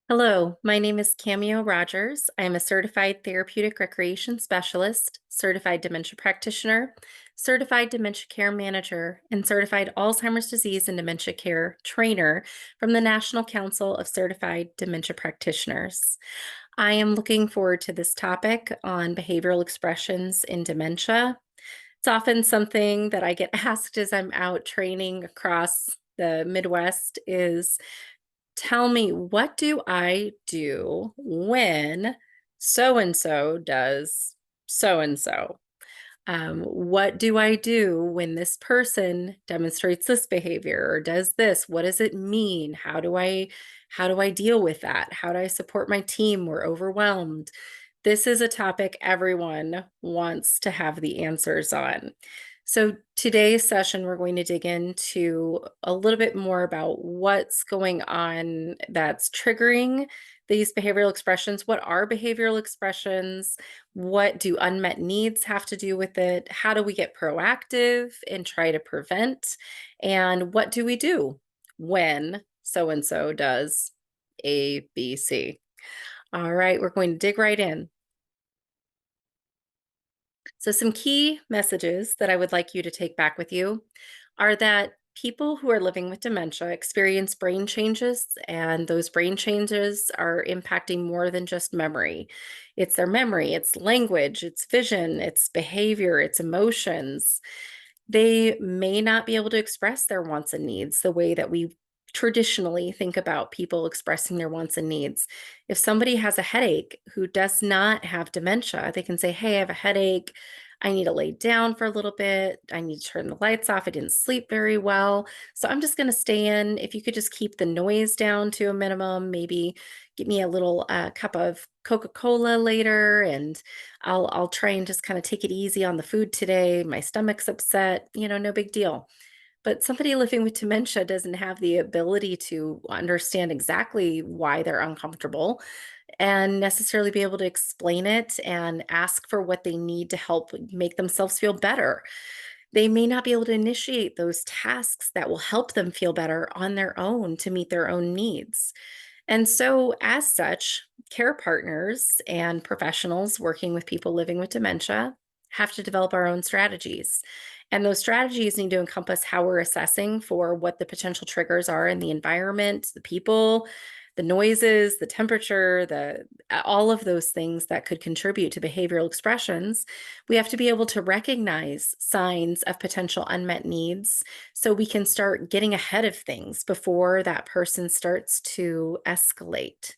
Hello, my name is Cameo Rogers. I am a certified therapeutic recreation specialist, certified dementia practitioner, certified dementia care manager, and certified Alzheimer's disease and dementia care trainer from the National Council of Certified Dementia Practitioners. I am looking forward to this topic on behavioral expressions in dementia. It's often something that I get asked as I'm out training across the Midwest is tell me, what do I do when so and so does so and so? What do I do when this person demonstrates this behavior or does this? What does it mean? How do I deal with that? How do I support my team? We're overwhelmed. This is a topic everyone wants to have the answers on. So today's session, we're going to dig into a little bit more about what's going on that's triggering these behavioral expressions. What are behavioral expressions? What do unmet needs have to do with it? How do we get proactive and try to prevent? And what do we do when so and so does A, B, C? All right, we're going to dig right in. So, some key messages that I would like you to take back with you are that people who are living with dementia experience brain changes, and those brain changes are impacting more than just memory. It's their memory, it's language, it's vision, it's behavior, it's emotions. They may not be able to express their wants and needs the way that we traditionally think about people expressing their wants and needs. If somebody has a headache who does not have dementia, they can say, "Hey, I have a headache. I need to lay down for a little bit. I need to turn the lights off. I didn't sleep very well. So I'm just going to stay in. If you could just keep the noise down to a minimum, maybe get me a little cup of Coca-Cola later, and I'll try and just kind of take it easy on the food today. My stomach's upset, no big deal." But somebody living with dementia doesn't have the ability to understand exactly why they're uncomfortable and necessarily be able to explain it and ask for what they need to help make themselves feel better. They may not be able to initiate those tasks that will help them feel better on their own to meet their own needs. And so, as such, care partners and professionals working with people living with dementia have to develop our own strategies. And those strategies need to encompass how we're assessing for what the potential triggers are in the environment, the people, the noises, the temperature, the all of those things that could contribute to behavioral expressions. We have to be able to recognize signs of potential unmet needs so we can start getting ahead of things before that person starts to escalate.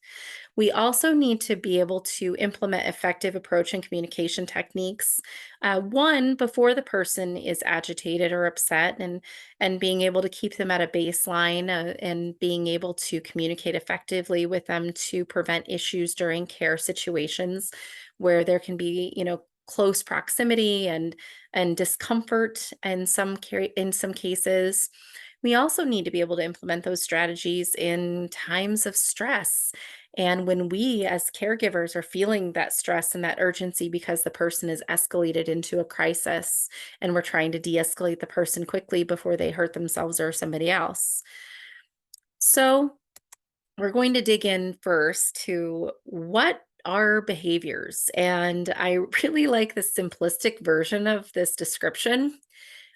We also need to be able to implement effective approach and communication techniques. One, before the person is agitated or upset, and being able to keep them at a baseline and being able to communicate effectively with them to prevent issues during care situations where there can be, close proximity and discomfort in some cases. We also need to be able to implement those strategies in times of stress. And when we, as caregivers, are feeling that stress and that urgency because the person is escalated into a crisis and we're trying to de escalate the person quickly before they hurt themselves or somebody else. So, we're going to dig in first to what are behaviors. And I really like the simplistic version of this description.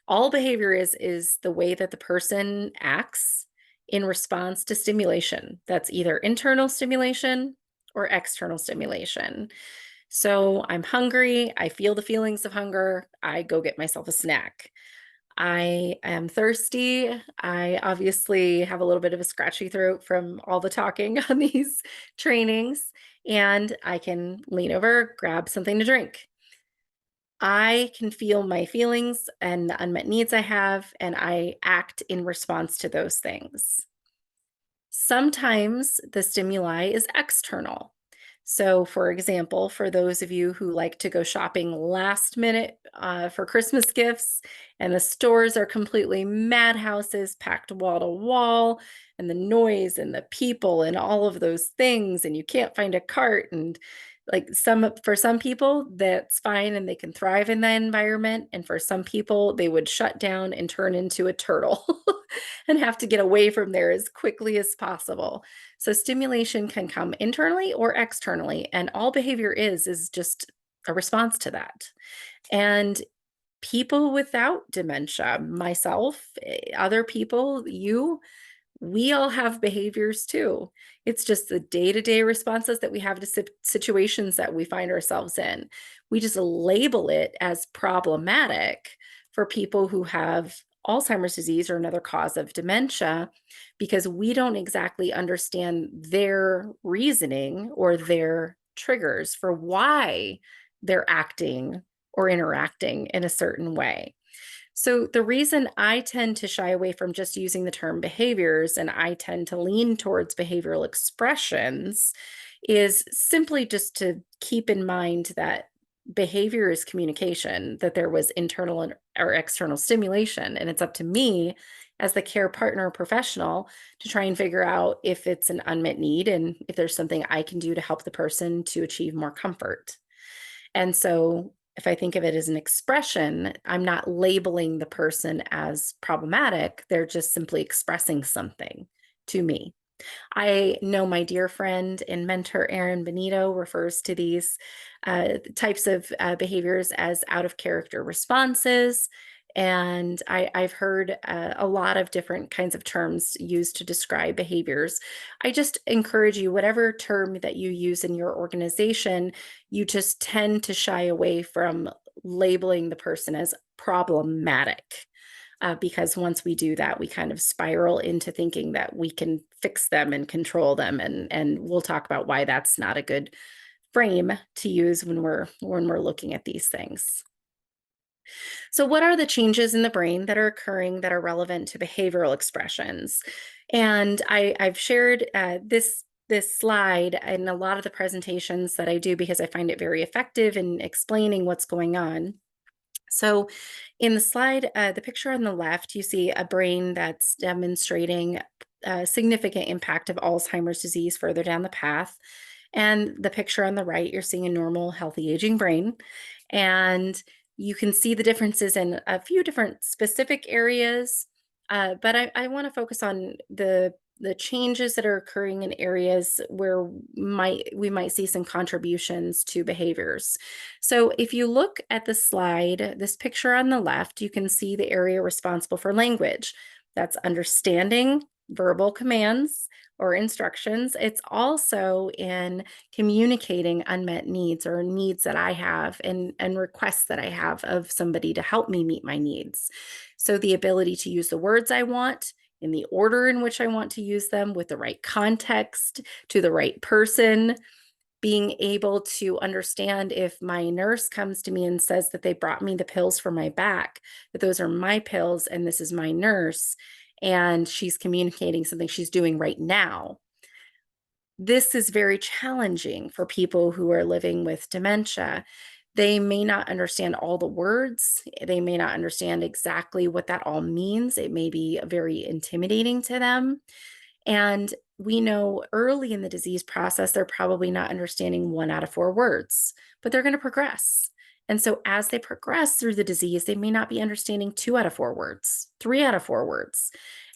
All behavior is the way that the person acts in response to stimulation. That's either internal stimulation or external stimulation. So I'm hungry, I feel the feelings of hunger, I go get myself a snack. I am thirsty. I obviously have a little bit of a scratchy throat from all the talking on these trainings, and I can lean over, grab something to drink. I can feel my feelings and the unmet needs I have, and I act in response to those things. Sometimes the stimuli is external. So, for example, for those of you who like to go shopping last minute for Christmas gifts, and the stores are completely madhouses, packed wall to wall, and the noise and the people and all of those things, and you can't find a cart, and Like for some people, that's fine and they can thrive in that environment. And for some people, they would shut down and turn into a turtle and have to get away from there as quickly as possible. So stimulation can come internally or externally, and all behavior is just a response to that. And people without dementia, myself, other people, you, we all have behaviors too. It's just the day-to-day responses that we have to situations that we find ourselves in. We just label it as problematic for people who have Alzheimer's disease or another cause of dementia because we don't exactly understand their reasoning or their triggers for why they're acting or interacting in a certain way. So the reason I tend to shy away from just using the term behaviors and I tend to lean towards behavioral expressions is simply just to keep in mind that behavior is communication, that there was internal or external stimulation. And it's up to me as the care partner or professional to try and figure out if it's an unmet need and if there's something I can do to help the person to achieve more comfort. And so if I think of it as an expression, I'm not labeling the person as problematic. They're just simply expressing something to me. I know my dear friend and mentor, Erin Benito, refers to these types of behaviors as out of character responses. And I've heard a lot of different kinds of terms used to describe behaviors. I just encourage you, whatever term that you use in your organization, you just tend to shy away from labeling the person as problematic because once we do that, we kind of spiral into thinking that we can fix them and control them, and we'll talk about why that's not a good frame to use when we're looking at these things. So, what are the changes in the brain that are occurring that are relevant to behavioral expressions? And I've shared this slide in a lot of the presentations that I do because I find it very effective in explaining what's going on. So in the slide, the picture on the left, you see a brain that's demonstrating a significant impact of Alzheimer's disease further down the path. And the picture on the right, you're seeing a normal, healthy aging brain. And you can see the differences in a few different specific areas. But I want to focus on the changes that are occurring in areas where we might see some contributions to behaviors. So if you look at the slide, this picture on the left, you can see the area responsible for language. That's understanding verbal commands or instructions. It's also in communicating unmet needs or needs that I have and requests that I have of somebody to help me meet my needs. So the ability to use the words I want in the order in which I want to use them with the right context to the right person, being able to understand if my nurse comes to me and says that they brought me the pills for my back, that those are my pills and this is my nurse, and she's communicating something she's doing right now. This is very challenging for people who are living with dementia. They may not understand all the words. They may not understand exactly what that all means. It may be very intimidating to them. And we know early in the disease process, they're probably not understanding 1 out of 4 words, but they're going to progress. And so as they progress through the disease, they may not be understanding 2 out of 4 words, 3 out of 4 words.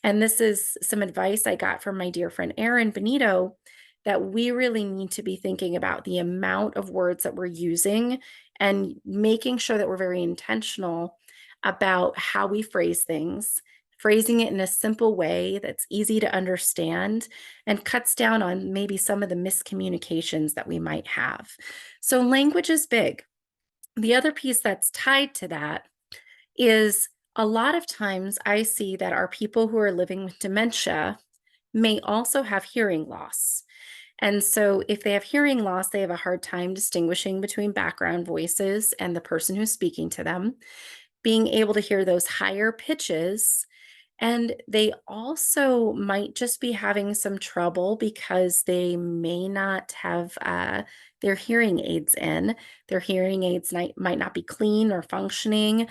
And this is some advice I got from my dear friend Erin Benito that we really need to be thinking about the amount of words that we're using and making sure that we're very intentional about how we phrase things, phrasing it in a simple way that's easy to understand and cuts down on maybe some of the miscommunications that we might have. So, language is big. The other piece that's tied to that is a lot of times I see that our people who are living with dementia may also have hearing loss. And so, if they have hearing loss, they have a hard time distinguishing between background voices and the person who's speaking to them, being able to hear those higher pitches, and they also might just be having some trouble because they may not have their hearing aids in. Their hearing aids might not be clean or functioning.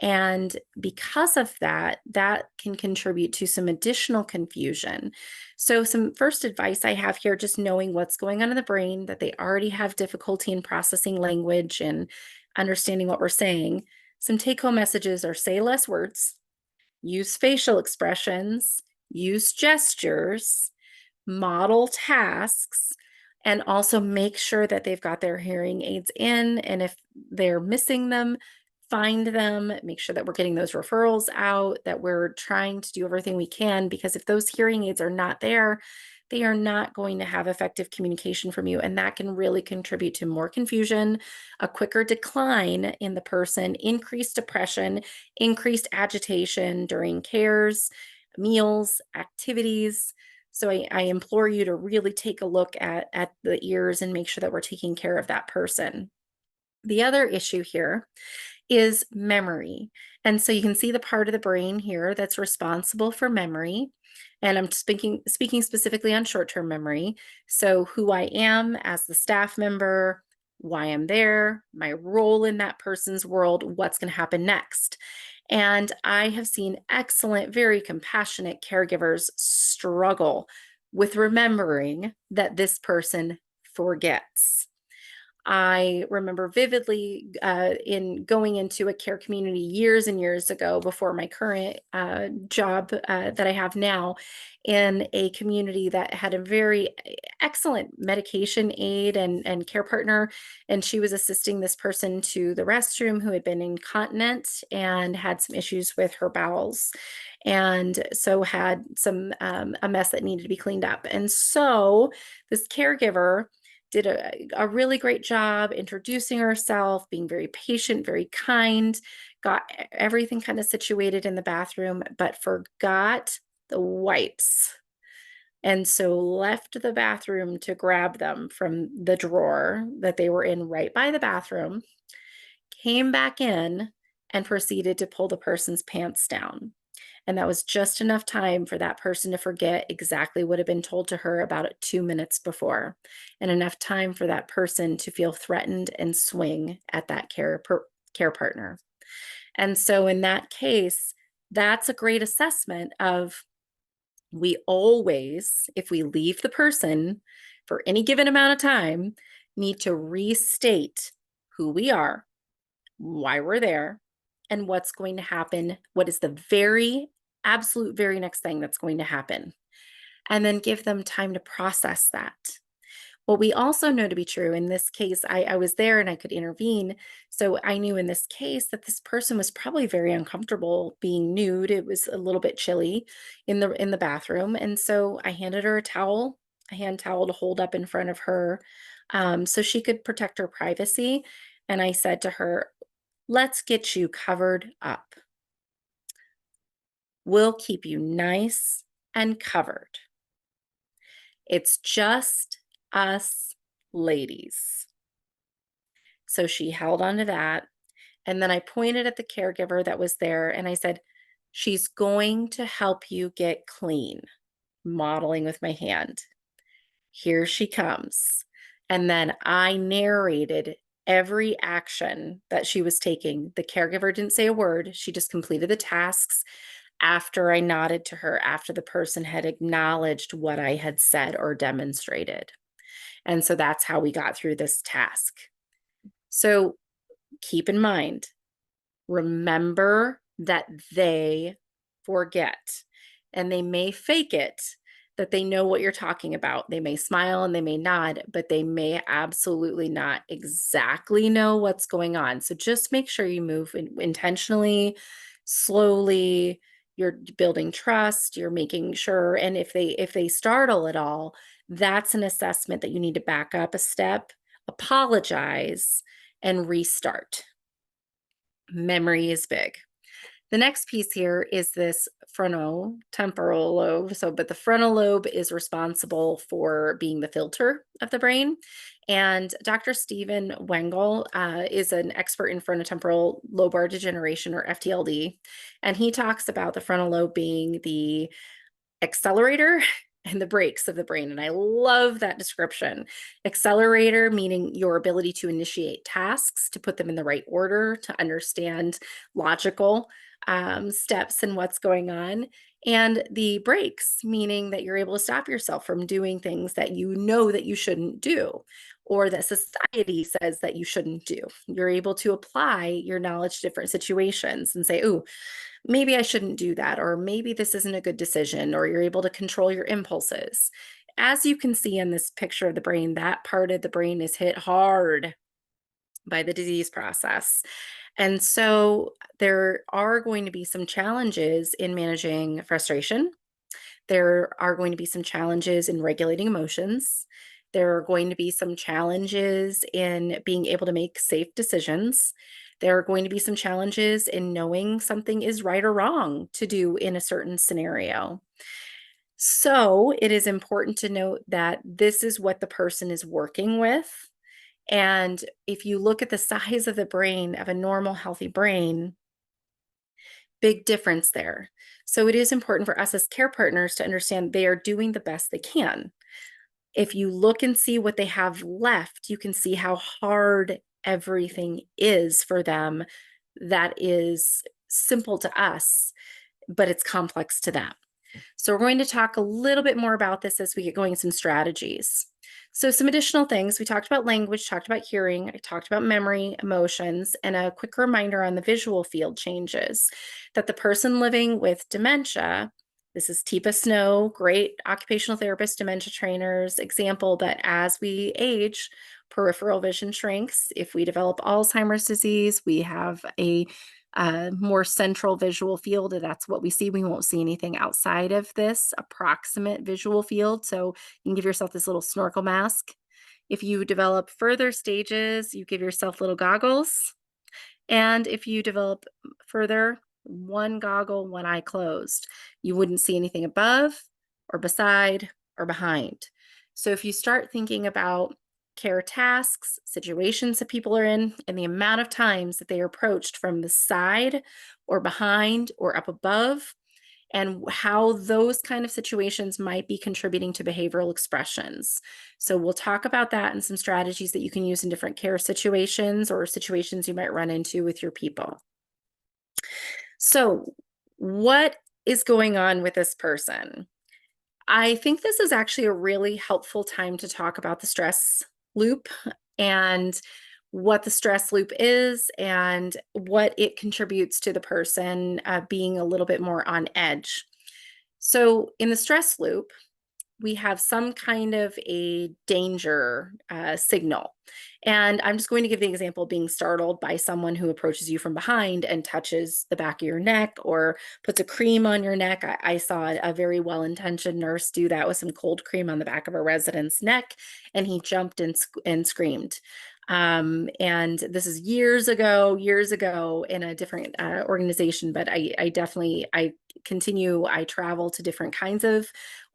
And because of that, that can contribute to some additional confusion. So, some first advice I have here, just knowing what's going on in the brain, that they already have difficulty in processing language and understanding what we're saying. Some take home messages are say less words, use facial expressions, use gestures, model tasks, and also make sure that they've got their hearing aids in. And if they're missing them, find them, make sure that we're getting those referrals out, that we're trying to do everything we can, because if those hearing aids are not there, they are not going to have effective communication from you. And that can really contribute to more confusion, a quicker decline in the person, increased depression, increased agitation during cares, meals, activities. So I implore you to really take a look at the ears and make sure that we're taking care of that person. The other issue here is memory. And so you can see the part of the brain here that's responsible for memory. And I'm speaking specifically on short-term memory. So who I am as the staff member, why I'm there, my role in that person's world, what's going to happen next. And I have seen excellent, very compassionate caregivers struggle with remembering that this person forgets. I remember vividly in going into a care community years and years ago before my current job that I have now, in a community that had a very excellent medication aid and care partner. And she was assisting this person to the restroom who had been incontinent and had some issues with her bowels. And so had a mess that needed to be cleaned up. And so this caregiver did a really great job introducing herself, being very patient, very kind, got everything kind of situated in the bathroom, but forgot the wipes. And so left the bathroom to grab them from the drawer that they were in right by the bathroom, came back in and proceeded to pull the person's pants down. And that was just enough time for that person to forget exactly what had been told to her about it 2 minutes before, and enough time for that person to feel threatened and swing at that care partner. And so, in that case, that's a great assessment of, we always, if we leave the person for any given amount of time, need to restate who we are, why we're there, and what's going to happen. What is the very absolute very next thing that's going to happen? And then give them time to process that. What we also know to be true in this case, I was there and I could intervene. So I knew in this case that this person was probably very uncomfortable being nude. It was a little bit chilly in the bathroom. And so I handed her a hand towel to hold up in front of her, so she could protect her privacy. And I said to her, let's get you covered up. We'll keep you nice and covered. It's just us ladies. So she held on to that. And then I pointed at the caregiver that was there and I said, she's going to help you get clean, modeling with my hand. Here she comes. And then I narrated every action that she was taking. The caregiver didn't say a word. She just completed the tasks after I nodded to her, after the person had acknowledged what I had said or demonstrated. And so that's how we got through this task. So keep in mind, remember that they forget, and they may fake it, that they know what you're talking about. They may smile and they may nod, but they may absolutely not exactly know what's going on. So just make sure you move intentionally, slowly. You're building trust, you're making sure, and if they startle at all, that's an assessment that you need to back up a step, apologize, and restart. Memory is big. The next piece here is this frontotemporal lobe. So, but the frontal lobe is responsible for being the filter of the brain. And Dr. Stephen Wengel is an expert in frontotemporal lobar degeneration, or FTLD. And he talks about the frontal lobe being the accelerator and the brakes of the brain. And I love that description. Accelerator, meaning your ability to initiate tasks, to put them in the right order, to understand logical steps and what's going on. And the brakes, meaning that you're able to stop yourself from doing things that you know that you shouldn't do, or that society says that you shouldn't do. You're able to apply your knowledge to different situations and say, "Ooh, maybe I shouldn't do that," or "maybe this isn't a good decision," or you're able to control your impulses. As you can see in this picture of the brain, that part of the brain is hit hard by the disease process. And so there are going to be some challenges in managing frustration. There are going to be some challenges in regulating emotions. There are going to be some challenges in being able to make safe decisions. There are going to be some challenges in knowing something is right or wrong to do in a certain scenario. So it is important to note that this is what the person is working with. And if you look at the size of the brain of a normal, healthy brain, big difference there. So it is important for us as care partners to understand they are doing the best they can. If you look and see what they have left, you can see how hard everything is for them. That is simple to us, but it's complex to them. So we're going to talk a little bit more about this as we get going, some strategies. So some additional things, we talked about language, talked about hearing, I talked about memory, emotions, and a quick reminder on the visual field changes that the person living with dementia, this is Teepa Snow, great occupational therapist, dementia trainers example, but as we age, peripheral vision shrinks. If we develop Alzheimer's disease, we have a more central visual field. That's what we see. We won't see anything outside of this approximate visual field. So you can give yourself this little snorkel mask. If you develop further stages, you give yourself little goggles. And if you develop further, one goggle, one eye closed. You wouldn't see anything above or beside or behind. So if you start thinking about care tasks, situations that people are in, and the amount of times that they are approached from the side or behind or up above, and how those kind of situations might be contributing to behavioral expressions. So we'll talk about that and some strategies that you can use in different care situations or situations you might run into with your people. So what is going on with this person? I think this is actually a really helpful time to talk about the stress loop and what the stress loop is and what it contributes to the person being a little bit more on edge. So, in the stress loop, we have some kind of a danger signal. And I'm just going to give the example of being startled by someone who approaches you from behind and touches the back of your neck or puts a cream on your neck. I saw a very well intentioned nurse do that with some cold cream on the back of a resident's neck, and he jumped and screamed. And this is years ago in a different organization, but I definitely, I travel to different kinds of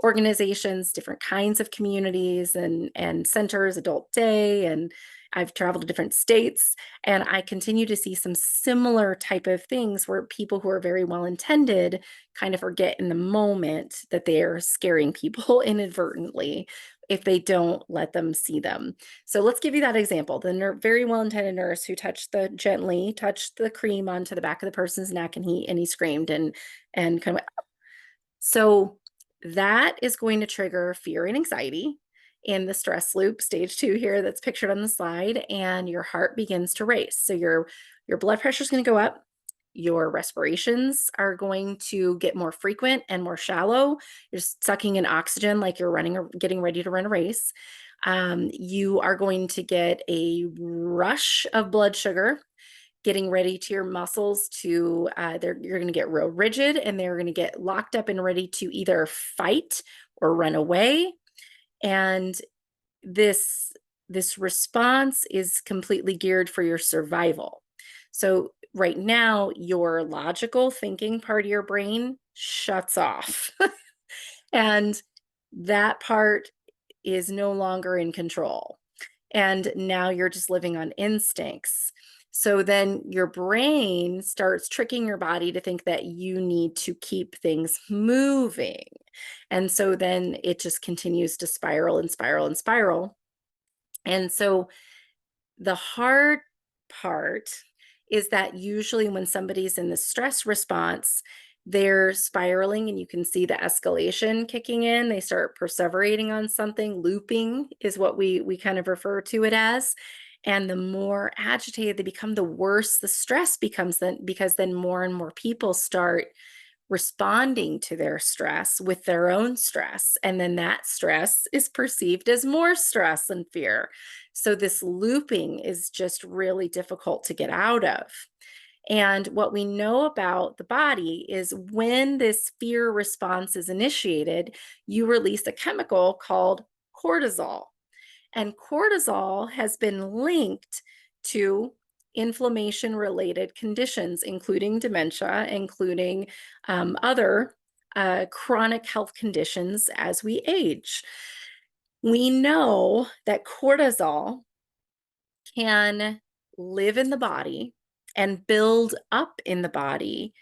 organizations, different kinds of communities and centers, adult day, and I've traveled to different states, and I continue to see some similar type of things where people who are very well intended kind of forget in the moment that they are scaring people inadvertently if they don't let them see them. So let's give you that example. The very well-intended nurse who gently touched the cream onto the back of the person's neck, and he screamed and kind of, so that is going to trigger fear and anxiety in the stress loop, stage 2 here that's pictured on the slide, and your heart begins to race. So your blood pressure is going to go up. Your respirations are going to get more frequent and more shallow. You're sucking in oxygen like you're running or getting ready to run a race. You are going to get a rush of blood sugar, getting ready to your muscles to you're going to get real rigid, and they're going to get locked up and ready to either fight or run away. And this response is completely geared for your survival. So right now, your logical thinking part of your brain shuts off. And that part is no longer in control. And now you're just living on instincts. So then your brain starts tricking your body to think that you need to keep things moving. And so then it just continues to spiral and spiral and spiral. And so the hard part is that usually when somebody's in the stress response, they're spiraling and you can see the escalation kicking in. They start perseverating on something. Looping is what we kind of refer to it as. And the more agitated they become, the worse the stress becomes then, because then more and more people start responding to their stress with their own stress. And then that stress is perceived as more stress and fear. So this looping is just really difficult to get out of. And what we know about the body is when this fear response is initiated, you release a chemical called cortisol. And cortisol has been linked to inflammation related conditions, including dementia, including other chronic health conditions as we age. We know that cortisol can live in the body and build up in the body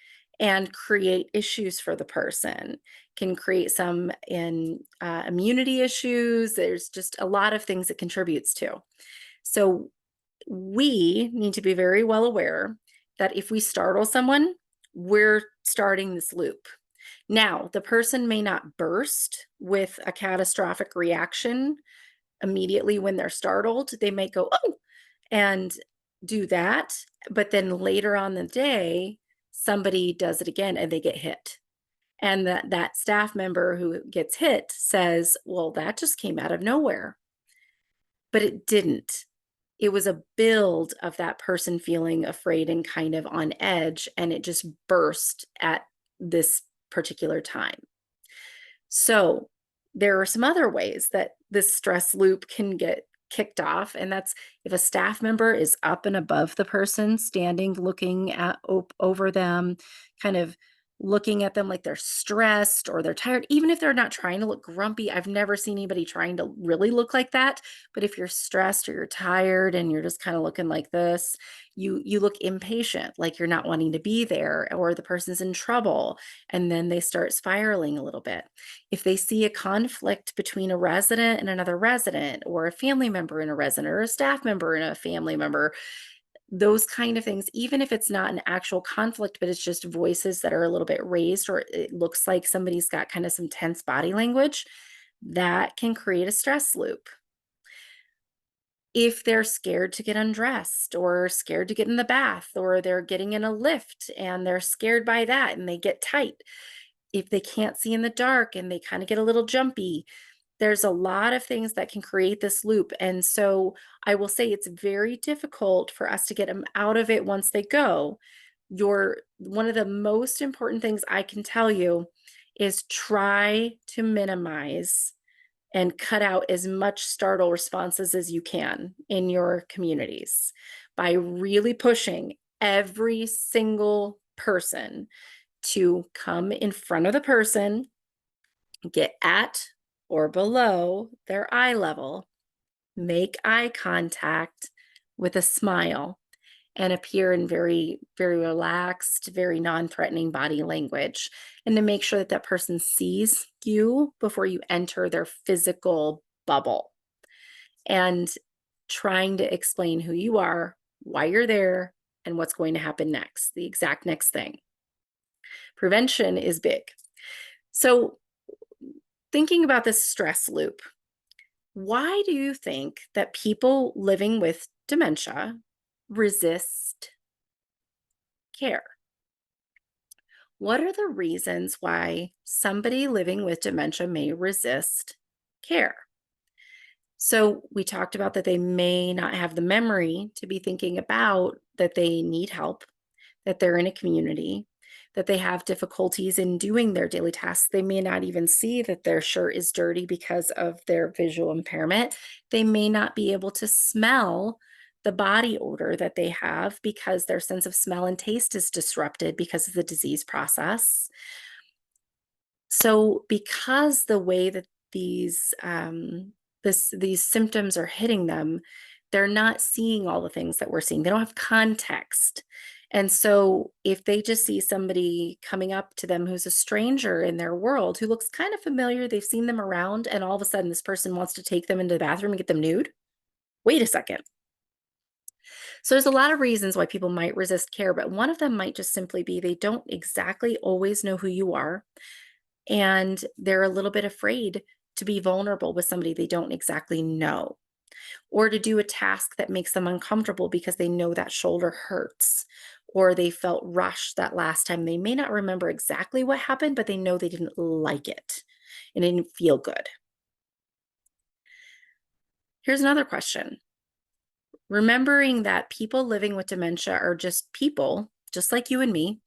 and create issues for the person, can create some in immunity issues. There's just a lot of things it contributes to. So we need to be very well aware that if we startle someone, we're starting this loop. Now, the person may not burst with a catastrophic reaction immediately when they're startled. They may go, oh, and do that. But then later on in the day, somebody does it again and they get hit. And that staff member who gets hit says, well, that just came out of nowhere. But it didn't. It was a build of that person feeling afraid and kind of on edge, and it just burst at this particular time. So there are some other ways that this stress loop can get kicked off, and that's if a staff member is up and above the person, standing, looking at over them, kind of looking at them like they're stressed or they're tired, even if they're not trying to look grumpy. I've never seen anybody trying to really look like that. But if you're stressed or you're tired and you're just kind of looking like this, you look impatient, like you're not wanting to be there, or the person's in trouble, and then they start spiraling a little bit. If they see a conflict between a resident and another resident, or a family member and a resident, or a staff member and a family member, those kind of things, even if it's not an actual conflict, but it's just voices that are a little bit raised, or it looks like somebody's got kind of some tense body language, that can create a stress loop. If they're scared to get undressed or scared to get in the bath, or they're getting in a lift and they're scared by that and they get tight, if they can't see in the dark and they kind of get a little jumpy, there's a lot of things that can create this loop. And so I will say it's very difficult for us to get them out of it once they go. Your One of the most important things I can tell you is try to minimize and cut out as much startle responses as you can in your communities by really pushing every single person to come in front of the person, get at or below their eye level, make eye contact with a smile, and appear in very, very relaxed, very non threatening body language. And to make sure that that person sees you before you enter their physical bubble. And trying to explain who you are, why you're there, and what's going to happen next, the exact next thing. Prevention is big. So, thinking about this stress loop, why do you think that people living with dementia resist care? What are the reasons why somebody living with dementia may resist care? So, we talked about that they may not have the memory to be thinking about that they need help, that they're in a community, that they have difficulties in doing their daily tasks. They may not even see that their shirt is dirty because of their visual impairment. They may not be able to smell the body odor that they have because their sense of smell and taste is disrupted because of the disease process. So, because the way that these symptoms are hitting them, They're not seeing all the things that we're seeing. They don't have context. And so if they just see somebody coming up to them who's a stranger in their world who looks kind of familiar, they've seen them around, and all of a sudden this person wants to take them into the bathroom and get them nude. Wait a second. So there's a lot of reasons why people might resist care, but one of them might just simply be they don't exactly always know who you are, and they're a little bit afraid to be vulnerable with somebody they don't exactly know, or to do a task that makes them uncomfortable because they know that shoulder hurts, or they felt rushed that last time. They may not remember exactly what happened, but they know they didn't like it and it didn't feel good. Here's another question. Remembering that people living with dementia are just people, just like you and me,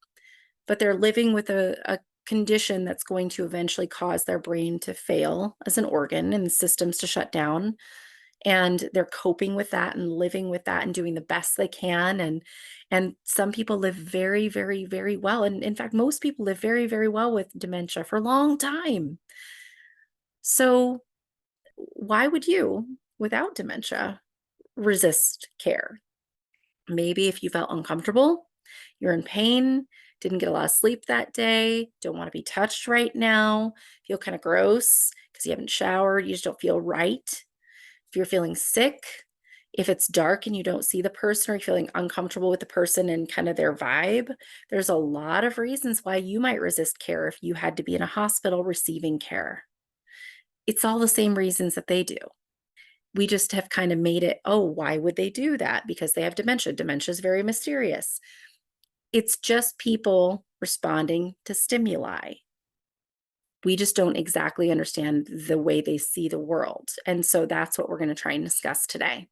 but they're living with a condition that's going to eventually cause their brain to fail as an organ and systems to shut down. And they're coping with that and living with that and doing the best they can. And some people live very, very, very well. And in fact, most people live very, very well with dementia for a long time. So why would you, without dementia, resist care? Maybe if you felt uncomfortable, you're in pain, didn't get a lot of sleep that day, don't want to be touched right now, feel kind of gross because you haven't showered, you just don't feel right. If you're feeling sick, if it's dark and you don't see the person or you're feeling uncomfortable with the person and kind of their vibe, there's a lot of reasons why you might resist care if you had to be in a hospital receiving care. It's all the same reasons that they do. We just have kind of made it, oh, why would they do that? Because they have dementia. Dementia is very mysterious. It's just people responding to stimuli. We just don't exactly understand the way they see the world. And so that's what we're going to try and discuss today.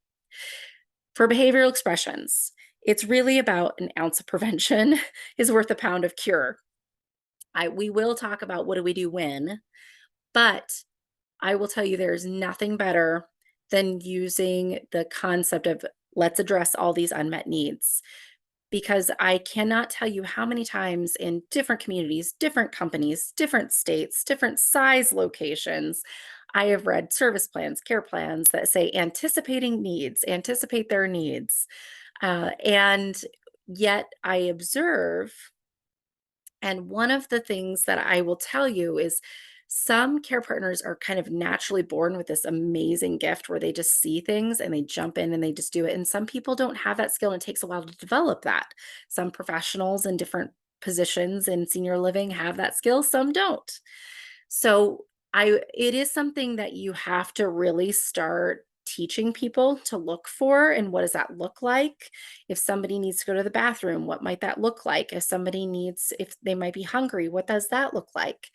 For behavioral expressions, it's really about an ounce of prevention is worth a pound of cure. We will talk about what do we do when, but I will tell you there's nothing better than using the concept of let's address all these unmet needs. Because I cannot tell you how many times in different communities, different companies, different states, different size locations, I have read service plans, care plans that say anticipating needs, anticipate their needs. And yet I observe, and one of the things that I will tell you is some care partners are kind of naturally born with this amazing gift where they just see things and they jump in and they just do it. And some people don't have that skill and it takes a while to develop that. Some professionals in different positions in senior living have that skill, some don't. So it is something that you have to really start teaching people to look for. And what does that look like? If somebody needs to go to the bathroom, what might that look like? If they might be hungry, what does that look like?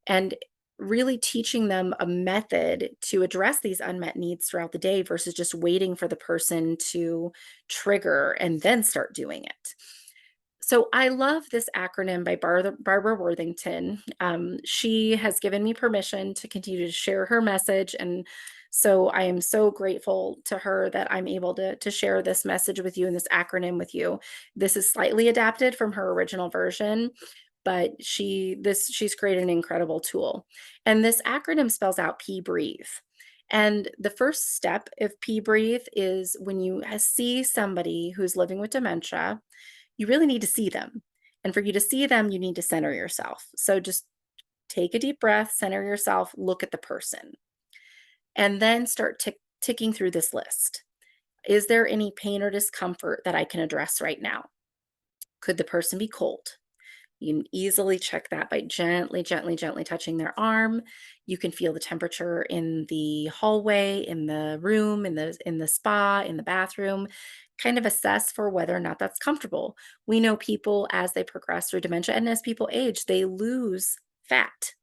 And really teaching them a method to address these unmet needs throughout the day versus just waiting for the person to trigger and then start doing it. So I love this acronym by Barbara Worthington. She has given me permission to continue to share her message. And so I am so grateful to her that I'm able to share this message with you and this acronym with you. This is slightly adapted from her original version, but she's created an incredible tool. And this acronym spells out P breathe. And the first step of P breathe is when you see somebody who's living with dementia, you really need to see them. And for you to see them, you need to center yourself. So just take a deep breath, center yourself, look at the person, and then start ticking through this list. Is there any pain or discomfort that I can address right now? Could the person be cold? You can easily check that by gently, gently, gently touching their arm. You can feel the temperature in the hallway, in the room, in the spa, in the bathroom. Kind of assess for whether or not that's comfortable. We know people as they progress through dementia and as people age, they lose fat.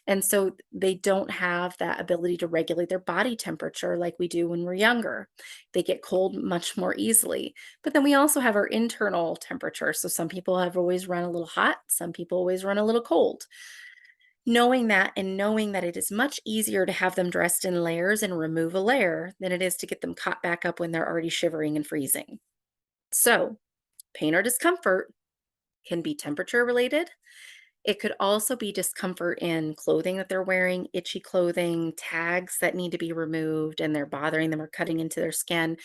And so they don't have that ability to regulate their body temperature like we do when we're younger. They get cold much more easily. But then we also have our internal temperature. So some people have always run a little hot, some people always run a little cold. Knowing that and knowing that it is much easier to have them dressed in layers and remove a layer than it is to get them caught back up when they're already shivering and freezing. So, pain or discomfort can be temperature related. It could also be discomfort in clothing that they're wearing, itchy clothing, tags that need to be removed and they're bothering them or cutting into their skin.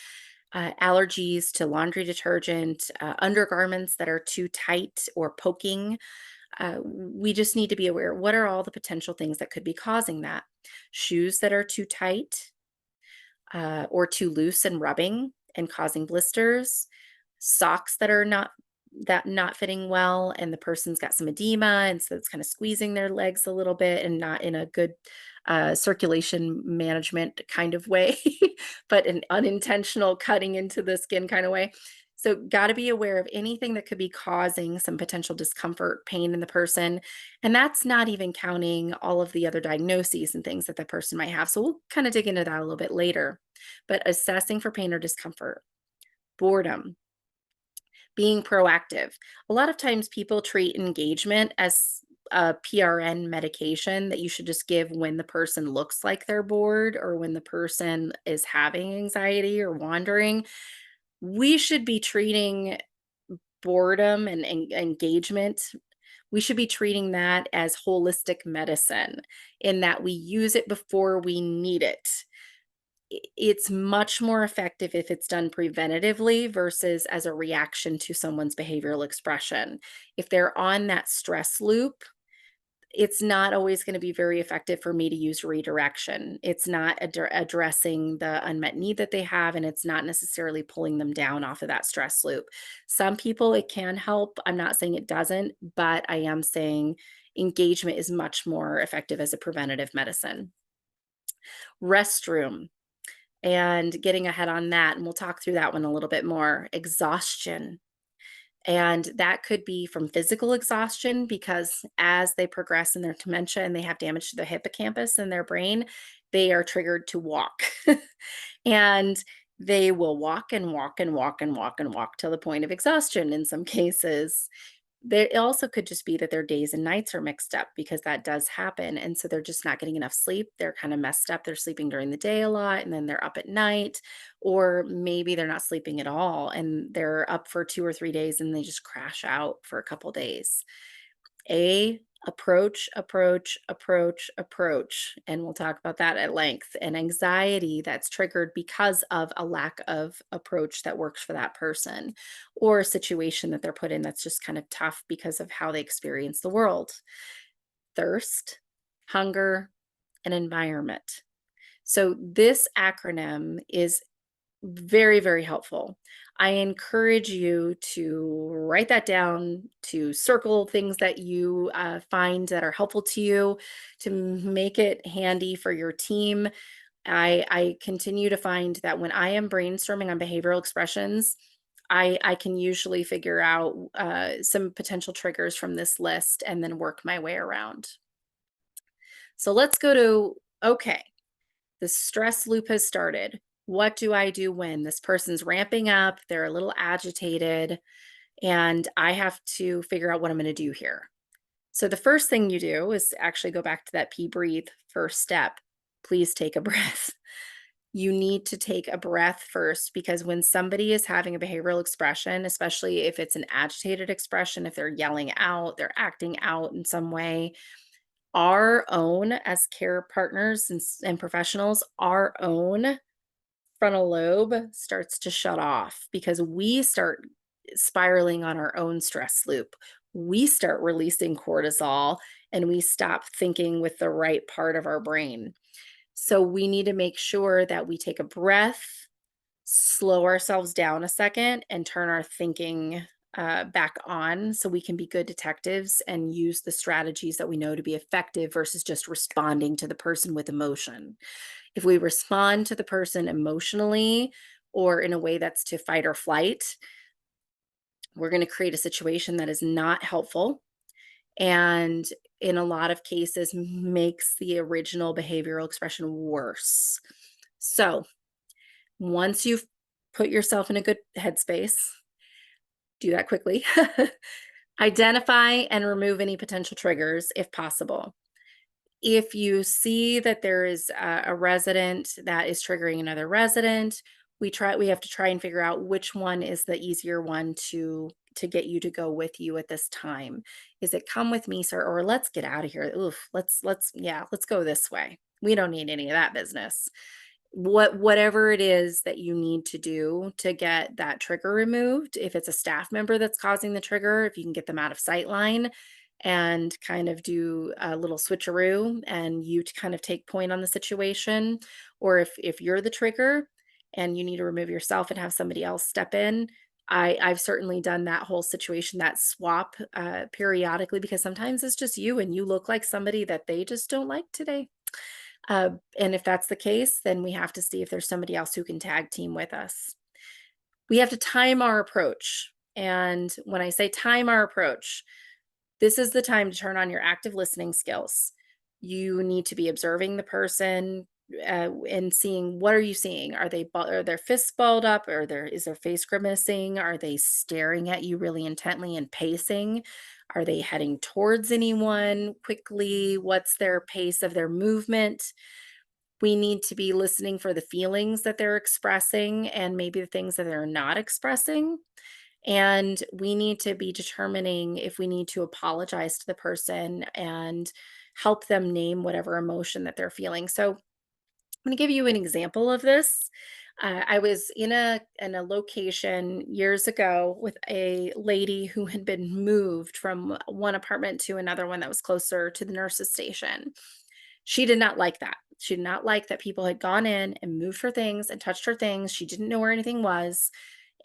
allergies to laundry detergent, undergarments that are too tight or poking. We just need to be aware, what are all the potential things that could be causing that? Shoes that are too tight, or too loose and rubbing and causing blisters, socks that are not fitting well, and the person's got some edema, and so it's kind of squeezing their legs a little bit and not in a good circulation management kind of way, but an unintentional cutting into the skin kind of way. So, got to be aware of anything that could be causing some potential discomfort, pain in the person. And that's not even counting all of the other diagnoses and things that the person might have. So, we'll kind of dig into that a little bit later. But assessing for pain or discomfort, boredom, being proactive. A lot of times people treat engagement as a PRN medication that you should just give when the person looks like they're bored or when the person is having anxiety or wandering. We should be treating boredom and engagement. We should be treating that as holistic medicine in that we use it before we need it. It's much more effective if it's done preventatively versus as a reaction to someone's behavioral expression. If they're on that stress loop, it's not always going to be very effective for me to use redirection. It's not addressing the unmet need that they have, and it's not necessarily pulling them down off of that stress loop. Some people it can help. I'm not saying it doesn't, but I am saying engagement is much more effective as a preventative medicine. Restroom and getting ahead on that, and we'll talk through that one a little bit more. Exhaustion. And that could be from physical exhaustion because as they progress in their dementia and they have damage to the hippocampus in their brain, they are triggered to walk. And they will walk and walk and walk and walk and walk till the point of exhaustion in some cases. There it also could just be that their days and nights are mixed up because that does happen, and so they're just not getting enough sleep, they're kinda messed up, they're sleeping during the day a lot, and then they're up at night, or maybe they're not sleeping at all, and they're up for 2 or 3 days, and they just crash out for a couple days. A, approach, approach, approach, approach, and we'll talk about that at length. And anxiety that's triggered because of a lack of approach that works for that person, or a situation that they're put in that's just kind of tough because of how they experience the world. Thirst, hunger, and environment. So this acronym is very, very helpful. I encourage you to write that down, to circle things that you find that are helpful to you, to make it handy for your team. I continue to find that when I am brainstorming on behavioral expressions, I can usually figure out some potential triggers from this list and then work my way around. So let's go to okay. The stress loop has started. What do I do when this person's ramping up, they're a little agitated, and I have to figure out what I'm going to do here? So, the first thing you do is actually go back to that pee breathe first step. Please take a breath. You need to take a breath first because when somebody is having a behavioral expression, especially if it's an agitated expression, if they're yelling out, they're acting out in some way, our own as care partners and professionals, our own frontal lobe starts to shut off because we start spiraling on our own stress loop. We start releasing cortisol and we stop thinking with the right part of our brain. So we need to make sure that we take a breath, slow ourselves down a second, and turn our thinking back on so we can be good detectives and use the strategies that we know to be effective versus just responding to the person with emotion. If we respond to the person emotionally or in a way that's to fight or flight, we're going to create a situation that is not helpful and in a lot of cases makes the original behavioral expression worse. So, once you've put yourself in a good headspace, do that quickly. Identify and remove any potential triggers if possible. If you see that there is a resident that is triggering another resident, we have to try and figure out which one is the easier one to get you to go with you at this time. Is it come with me, sir, or let's get out of here? Oof, let's yeah, let's go this way. We don't need any of that business. Whatever it is that you need to do to get that trigger removed, if it's a staff member that's causing the trigger, if you can get them out of sight line and kind of do a little switcheroo and you to kind of take point on the situation, or if you're the trigger and you need to remove yourself and have somebody else step in. I've certainly done that whole situation, that swap periodically, because sometimes it's just you and you look like somebody that they just don't like today. And if that's the case, then we have to see if there's somebody else who can tag team with us. We have to time our approach. And when I say time our approach, this is the time to turn on your active listening skills. You need to be observing the person and seeing, what are you seeing? Are their fists balled up? Is their face grimacing? Are they staring at you really intently and pacing? Are they heading towards anyone quickly? What's their pace of their movement? We need to be listening for the feelings that they're expressing and maybe the things that they're not expressing. And we need to be determining if we need to apologize to the person and help them name whatever emotion that they're feeling. So, I'm going to give you an example of this. I was in a location years ago with a lady who had been moved from one apartment to another one that was closer to the nurse's station. She did not like that. She did not like that people had gone in and moved her things and touched her things. She didn't know where anything was,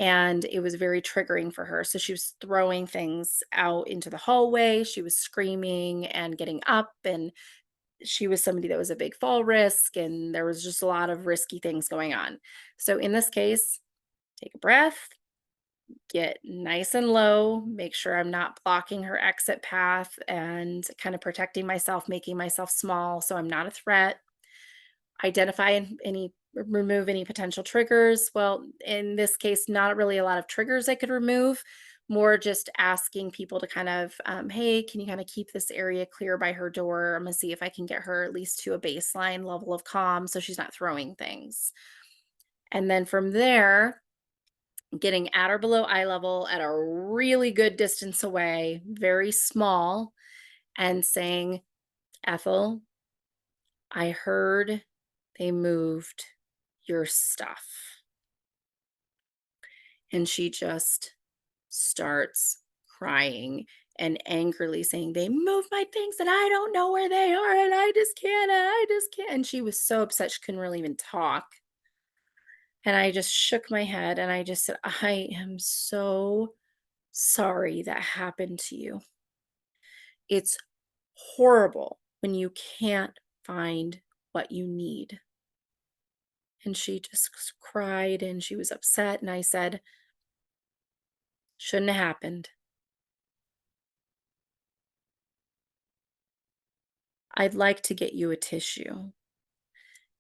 and it was very triggering for her. So she was throwing things out into the hallway. She was screaming and getting up, and she was somebody that was a big fall risk, and there was just a lot of risky things going on. So in this case, take a breath, get nice and low, make sure I'm not blocking her exit path and kind of protecting myself, making myself small so I'm not a threat. Identify any remove any potential triggers. Well, in this case, not really a lot of triggers I could remove, more just asking people to kind of, hey, can you kind of keep this area clear by her door? I'm gonna see if I can get her at least to a baseline level of calm so she's not throwing things. And then from there, getting at or below eye level at a really good distance away, very small, and saying, Ethel, I heard they moved your stuff. And she just starts crying and angrily saying, they moved my things and I don't know where they are and I just can't, and I just can't. And she was so upset she couldn't really even talk. And I just shook my head and I just said, I am so sorry that happened to you. It's horrible when you can't find what you need. And she just cried and she was upset. And I said, shouldn't have happened. I'd like to get you a tissue.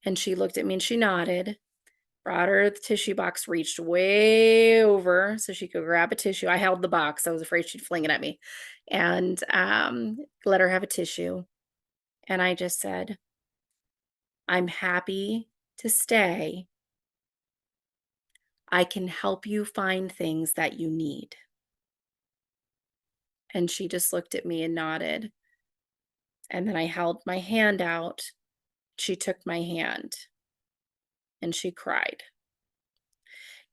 And she looked at me and she nodded, brought her the tissue box, reached way over so she could grab a tissue. I held the box. I was afraid she'd fling it at me and let her have a tissue. And I just said, I'm happy to stay. I can help you find things that you need. And she just looked at me and nodded. And then I held my hand out. She took my hand and she cried.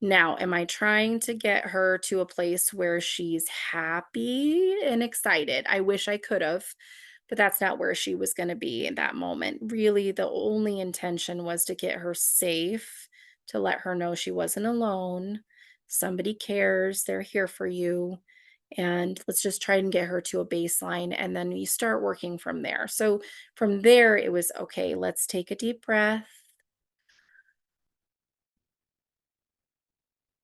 Now, am I trying to get her to a place where she's happy and excited? I wish I could have, but that's not where she was going to be in that moment. Really, the only intention was to get her safe, to let her know she wasn't alone. Somebody cares, they're here for you. And let's just try and get her to a baseline. And then you start working from there. So from there, it was okay, let's take a deep breath.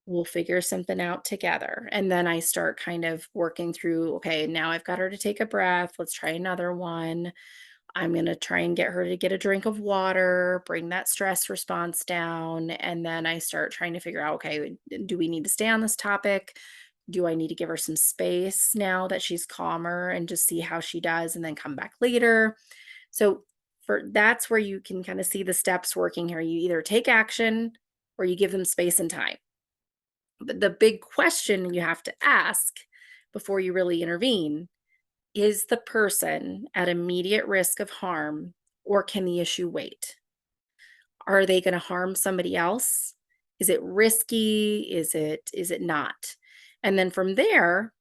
We'll figure something out together. And then I start kind of working through, okay, now I've got her to take a breath. Let's try another one. I'm going to try and get her to get a drink of water, bring that stress response down. And then I start trying to figure out, okay, do we need to stay on this topic? Do I need to give her some space now that she's calmer and just see how she does and then come back later? So for that's where you can kind of see the steps working here. You either take action or you give them space and time. But the big question you have to ask before you really intervene, is the person at immediate risk of harm or can the issue wait? Are they gonna harm somebody else? Is it risky? Is it not? And then from there,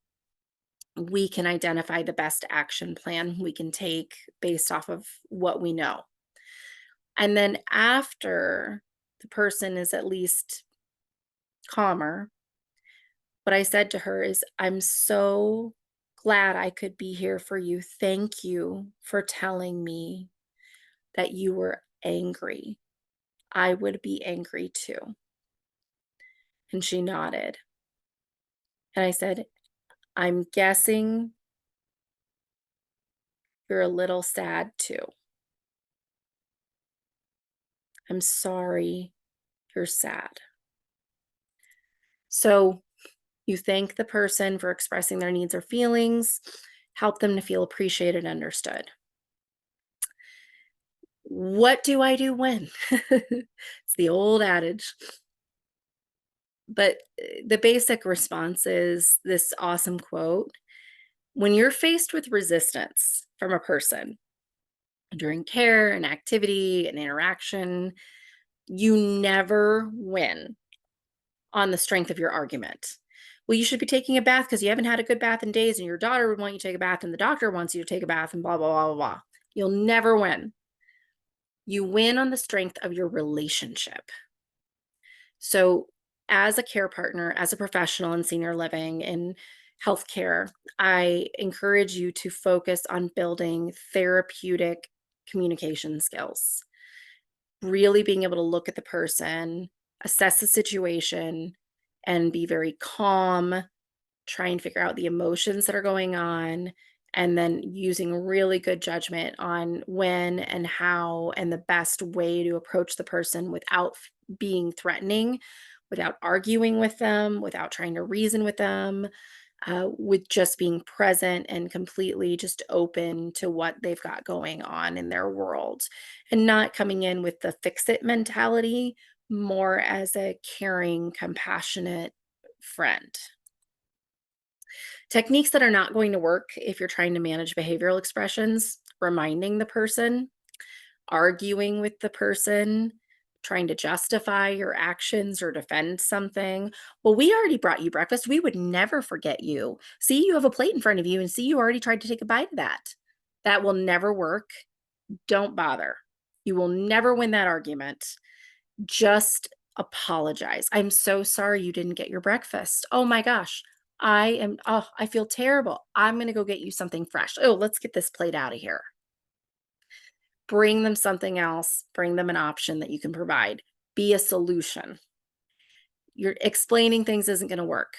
we can identify the best action plan we can take based off of what we know. And then after the person is at least calmer, what I said to her is, "I'm so glad I could be here for you. Thank you for telling me that you were angry. I would be angry too." And she nodded. And I said, "I'm guessing you're a little sad too. I'm sorry you're sad." So you thank the person for expressing their needs or feelings, help them to feel appreciated and understood. What do I do when? It's the old adage. But the basic response is this awesome quote: when you're faced with resistance from a person during care and activity and interaction, you never win on the strength of your argument. Well, you should be taking a bath because you haven't had a good bath in days, and your daughter would want you to take a bath, and the doctor wants you to take a bath, and blah, blah, blah, blah, blah. You'll never win. You win on the strength of your relationship. So, as a care partner, as a professional in senior living and healthcare, I encourage you to focus on building therapeutic communication skills, really being able to look at the person, assess the situation, and be very calm, try and figure out the emotions that are going on, and then using really good judgment on when and how and the best way to approach the person without being threatening, without arguing with them, without trying to reason with them, with just being present and completely just open to what they've got going on in their world, and not coming in with the fix it mentality, more as a caring, compassionate friend. Techniques that are not going to work if you're trying to manage behavioral expressions: reminding the person, arguing with the person, trying to justify your actions or defend something. "Well, we already brought you breakfast. We would never forget you. See, you have a plate in front of you, and see, you already tried to take a bite of that." That will never work. Don't bother. You will never win that argument. Just apologize. "I'm so sorry you didn't get your breakfast. Oh my gosh. I feel terrible. I'm going to go get you something fresh. Oh, let's get this plate out of here." Bring them something else, bring them an option that you can provide. Be a solution. You're explaining things isn't going to work.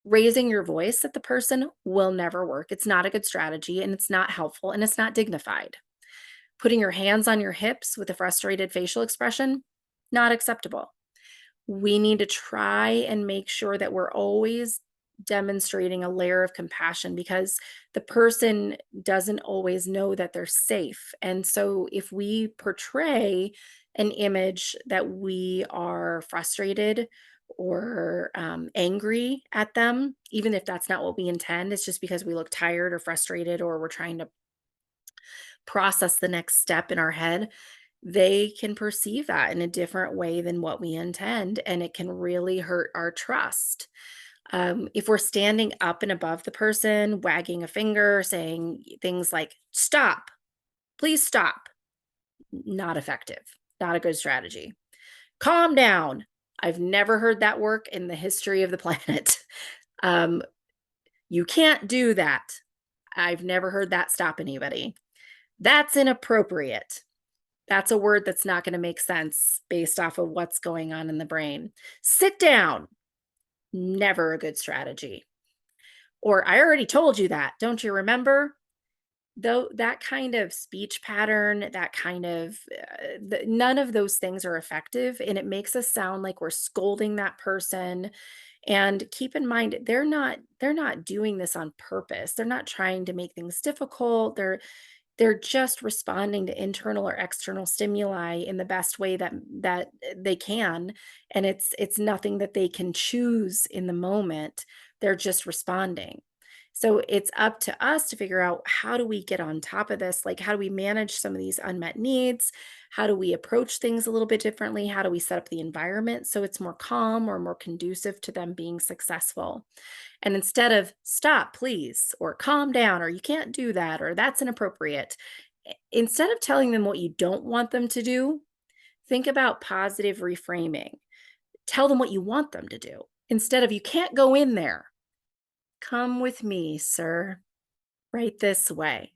Raising your voice at the person will never work. It's not a good strategy, and it's not helpful, and it's not dignified. Putting your hands on your hips with a frustrated facial expression, not acceptable. We need to try and make sure that we're always demonstrating a layer of compassion, because the person doesn't always know that they're safe. And so if we portray an image that we are frustrated or angry at them, even if that's not what we intend, it's just because we look tired or frustrated, or we're trying to process the next step in our head, they can perceive that in a different way than what we intend, and it can really hurt our trust. If we're standing up and above the person, wagging a finger, saying things like, "Stop, please stop," not effective, not a good strategy. "Calm down." I've never heard that work in the history of the planet. Um, you can't do that. I've never heard that stop anybody. That's inappropriate. That's a word that's not gonna make sense based off of what's going on in the brain. "Sit down." Never a good strategy. Or, "I already told you that. Don't you remember?" Though that kind of speech pattern, that kind of, none of those things are effective, and it makes us sound like we're scolding that person. And keep in mind, they're not doing this on purpose. They're not trying to make things difficult. They're just responding to internal or external stimuli in the best way that they can, and it's nothing that they can choose in the moment. They're just responding. So it's up to us to figure out, how do we get on top of this? Like, how do we manage some of these unmet needs? How do we approach things a little bit differently? How do we set up the environment so it's more calm or more conducive to them being successful? And instead of "Stop, please," or "Calm down," or "You can't do that," or "That's inappropriate," instead of telling them what you don't want them to do, think about positive reframing. Tell them what you want them to do. Instead of "You can't go in there," "Come with me, sir, right this way."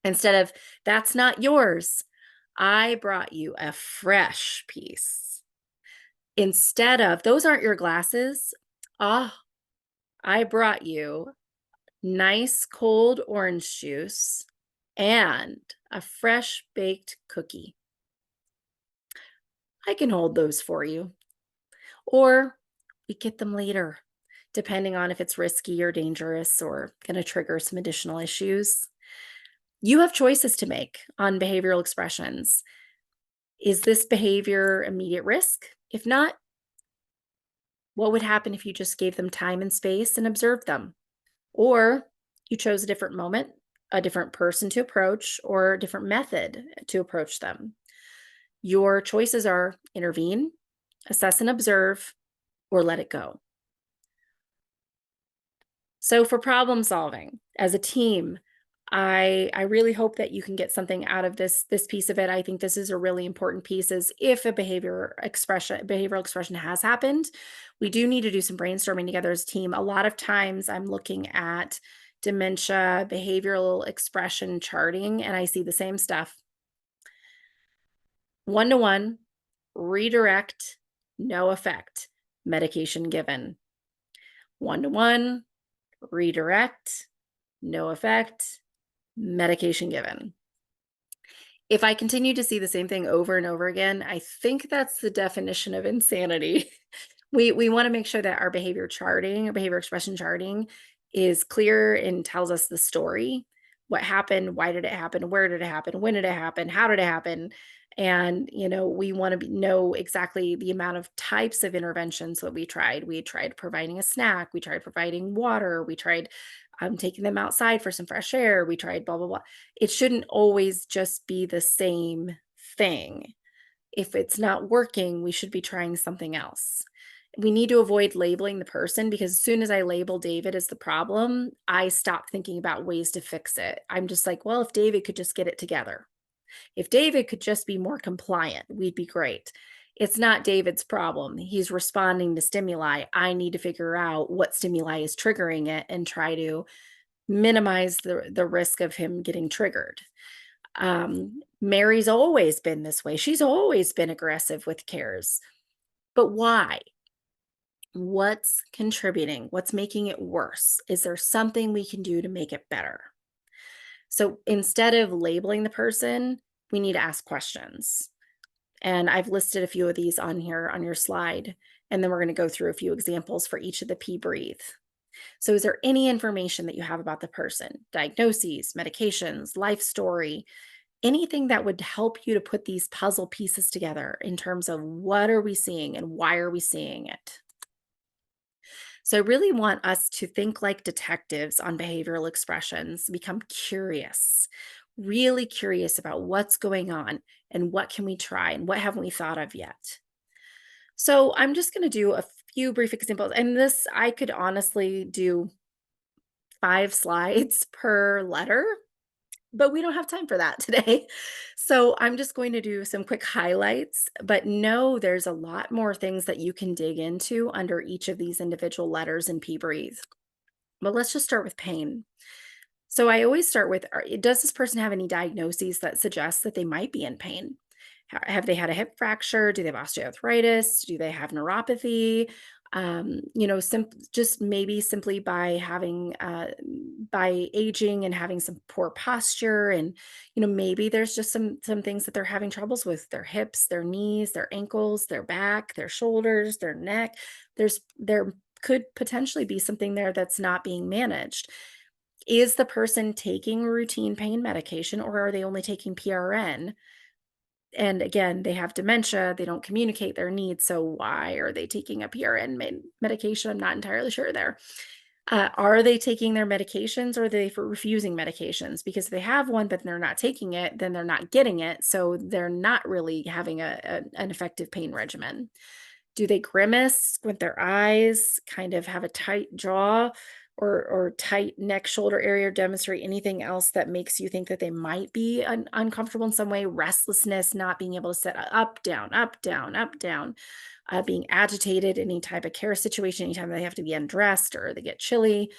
Instead of "That's not yours," "I brought you a fresh piece." Instead of "Those aren't your glasses," "Ah, I brought you nice cold orange juice and a fresh baked cookie. I can hold those for you." Or we get them later, depending on if it's risky or dangerous or going to trigger some additional issues. You have choices to make on behavioral expressions. Is this behavior immediate risk? If not, what would happen if you just gave them time and space and observed them? Or you chose a different moment, a different person to approach, or a different method to approach them. Your choices are: intervene, assess and observe, or let it go. So for problem solving as a team, I really hope that you can get something out of this piece of it. I think this is a really important piece, is if a behavioral expression has happened, we do need to do some brainstorming together as a team. A lot of times I'm looking at dementia behavioral expression charting and I see the same stuff. One to one, redirect, no effect, medication given. One to one, redirect, no effect, medication given. If I continue to see the same thing over and over again, I think that's the definition of insanity. We want to make sure that our behavior charting, our behavior expression charting is clear and tells us the story. What happened, why did it happen, where did it happen, when did it happen, how did it happen? And we want to know exactly the amount of types of interventions that we tried. We tried providing a snack, we tried providing water, we tried taking them outside for some fresh air, we tried blah blah blah. It shouldn't always just be the same thing. If it's not working, we should be trying something else. We need to avoid labeling the person, because as soon as I label David as the problem, I stop thinking about ways to fix it. I'm just like, well, if David could just get it together, if David could just be more compliant, we'd be great. It's not David's problem. He's responding to stimuli. I need to figure out what stimuli is triggering it and try to minimize the risk of him getting triggered. Mary's always been this way. She's always been aggressive with cares. But why? What's contributing? What's making it worse? Is there something we can do to make it better? So instead of labeling the person, we need to ask questions. And I've listed a few of these on here on your slide. And then we're going to go through a few examples for each of the P breathe. So, is there any information that you have about the person? Diagnoses, medications, life story, anything that would help you to put these puzzle pieces together in terms of what are we seeing and why are we seeing it? So, I really want us to think like detectives on behavioral expressions, become curious, really curious about what's going on and what can we try and what haven't we thought of yet. So, I'm just going to do a few brief examples. And this, I could honestly do 5 slides per letter, but we don't have time for that today. So I'm just going to do some quick highlights, but know there's a lot more things that you can dig into under each of these individual letters in P Breathe. But let's just start with pain. So I always start with, does this person have any diagnoses that suggest that they might be in pain? Have they had a hip fracture? Do they have osteoarthritis? Do they have neuropathy? Just maybe simply by aging and having some poor posture, and maybe there's just some things that they're having troubles with: their hips, their knees, their ankles, their back, their shoulders, their neck. There could potentially be something there that's not being managed. Is the person taking routine pain medication, or are they only taking PRN? And again, they have dementia, they don't communicate their needs, so why are they taking a PRN medication? I'm not entirely sure there. Are they taking their medications or are they for refusing medications? Because if they have one, but they're not taking it, then they're not getting it. So they're not really having an effective pain regimen. Do they grimace, squint their eyes, kind of have a tight jaw or tight neck, shoulder area, or demonstrate anything else that makes you think that they might be uncomfortable in some way? Restlessness, not being able to sit up, down, up, down, up, down, being agitated, any type of care situation, anytime they have to be undressed or they get chilly.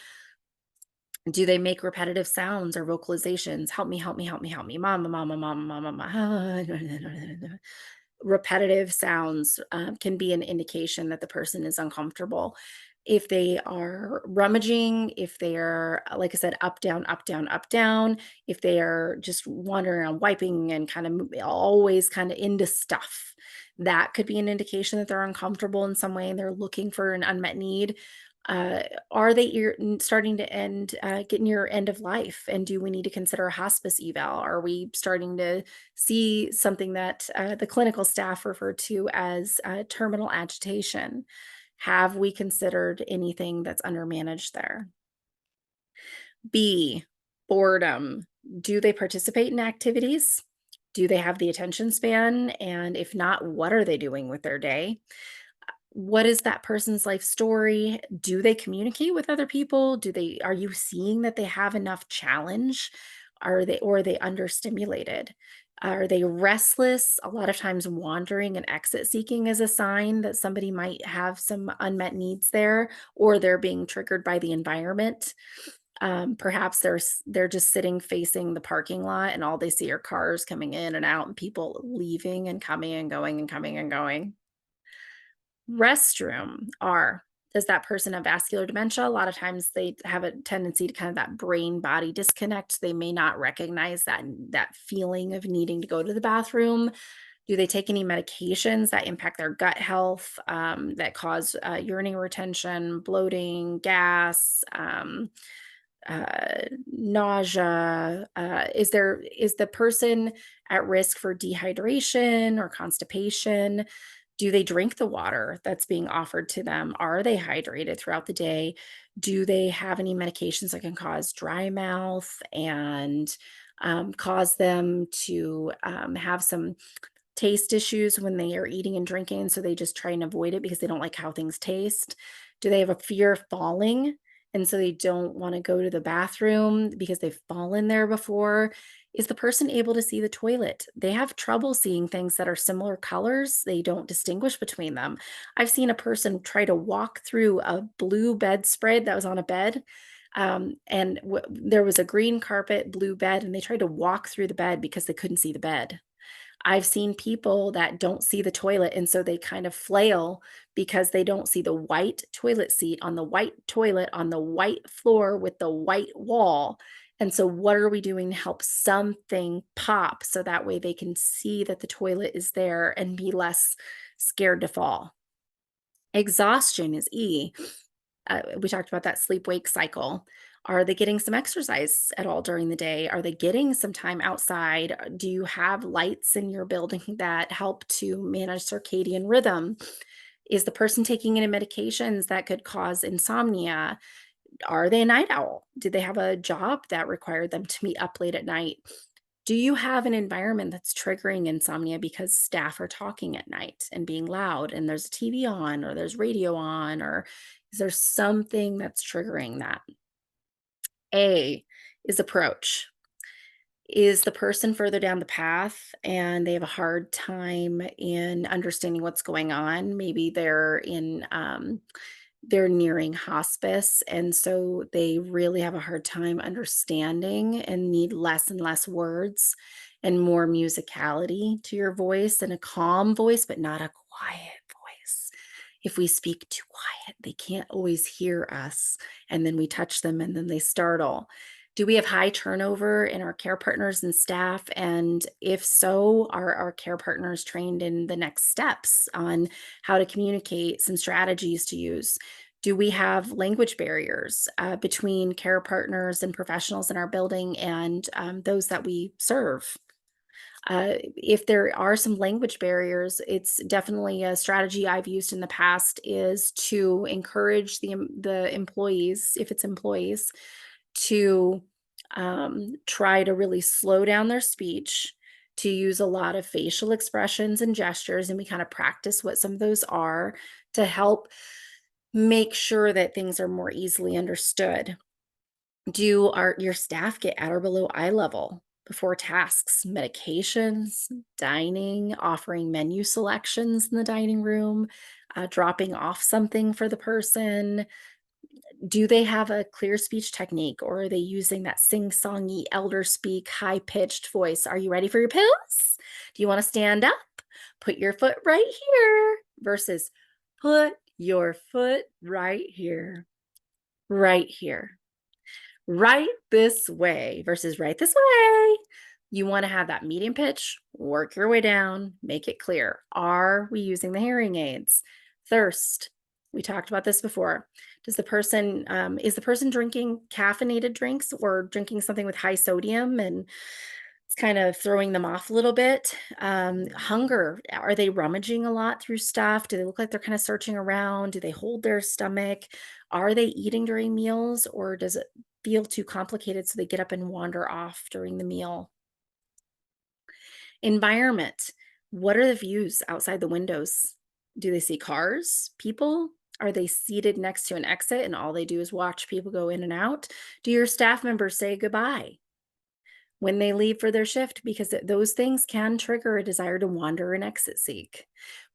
Do they make repetitive sounds or vocalizations? Help me, help me, help me, help me. Mama, mama, mama, mama, mama. Repetitive sounds can be an indication that the person is uncomfortable. If they are rummaging, if they are, like I said, up, down, up, down, up, down, if they are just wandering around wiping and kind of always kind of into stuff, that could be an indication that they're uncomfortable in some way and they're looking for an unmet need. Uh, are they starting to get near end of life? And do we need to consider a hospice eval? Are we starting to see something that the clinical staff refer to as terminal agitation? Have we considered anything that's undermanaged there? B, boredom. Do they participate in activities? Do they have the attention span? And if not, what are they doing with their day? What is that person's life story? Do they communicate with other people? Are you seeing that they have enough challenge? Are they understimulated? Are they restless? A lot of times wandering and exit seeking is a sign that somebody might have some unmet needs there, or they're being triggered by the environment. Perhaps they're just sitting facing the parking lot and all they see are cars coming in and out and people leaving and coming and going and coming and going. Restroom are, does that person have vascular dementia? A lot of times they have a tendency to kind of that brain body disconnect. They may not recognize that feeling of needing to go to the bathroom. Do they take any medications that impact their gut health, that cause urinary retention, bloating, gas, nausea? Is the person at risk for dehydration or constipation? Do they drink the water that's being offered to them? Are they hydrated throughout the day? Do they have any medications that can cause dry mouth and cause them to have some taste issues when they are eating and drinking, so they just try and avoid it because they don't like how things taste? Do they have a fear of falling, and so they don't wanna go to the bathroom because they've fallen there before? Is the person able to see the toilet? They have trouble seeing things that are similar colors, they don't distinguish between them. I've seen a person try to walk through a blue bedspread that was on a bed, and there was a green carpet, blue bed, and they tried to walk through the bed because they couldn't see the bed. I've seen people that don't see the toilet, and so they kind of flail because they don't see the white toilet seat on the white toilet on the white floor with the white wall. And so, what are we doing to help something pop so that way they can see that the toilet is there and be less scared to fall? Exhaustion is E. We talked about that sleep wake cycle. Are they getting some exercise at all during the day? Are they getting some time outside? Do you have lights in your building that help to manage circadian rhythm? Is the person taking any medications that could cause insomnia? Are they a night owl? Did they have a job that required them to be up late at night? Do you have an environment that's triggering insomnia because staff are talking at night and being loud and there's TV on or there's radio on, or is there something that's triggering that? A is approach. Is the person further down the path and they have a hard time in understanding what's going on? Maybe they're nearing hospice, and so they really have a hard time understanding and need less and less words and more musicality to your voice and a calm voice, but not a quiet voice. If we speak too quiet, they can't always hear us, and then we touch them and then they startle. Do we have high turnover in our care partners and staff? And if so, are our care partners trained in the next steps on how to communicate, some strategies to use? Do we have language barriers between care partners and professionals in our building and those that we serve? If there are some language barriers, it's definitely a strategy I've used in the past is to encourage the employees, if it's employees, to try to really slow down their speech, to use a lot of facial expressions and gestures, and we kind of practice what some of those are to help make sure that things are more easily understood. Do your staff get at or below eye level before tasks, medications, dining, offering menu selections in the dining room, dropping off something for the person? Do they have a clear speech technique or are they using that sing-songy elder speak high pitched voice? Are you ready for your pills? Do you want to stand up? Put your foot right here versus put your foot right here, right here. Right this way versus right this way. You want to have that medium pitch, work your way down, make it clear. Are we using the hearing aids? Thirst. We talked about this before. Is the person drinking caffeinated drinks or drinking something with high sodium and it's kind of throwing them off a little bit? Hunger. Are they rummaging a lot through stuff? Do they look like they're kind of searching around? Do they hold their stomach? Are they eating during meals or does it feel too complicated so they get up and wander off during the meal? Environment. What are the views outside the windows? Do they see cars, people? Are they seated next to an exit and all they do is watch people go in and out? Do your staff members say goodbye when they leave for their shift? Because those things can trigger a desire to wander and exit seek.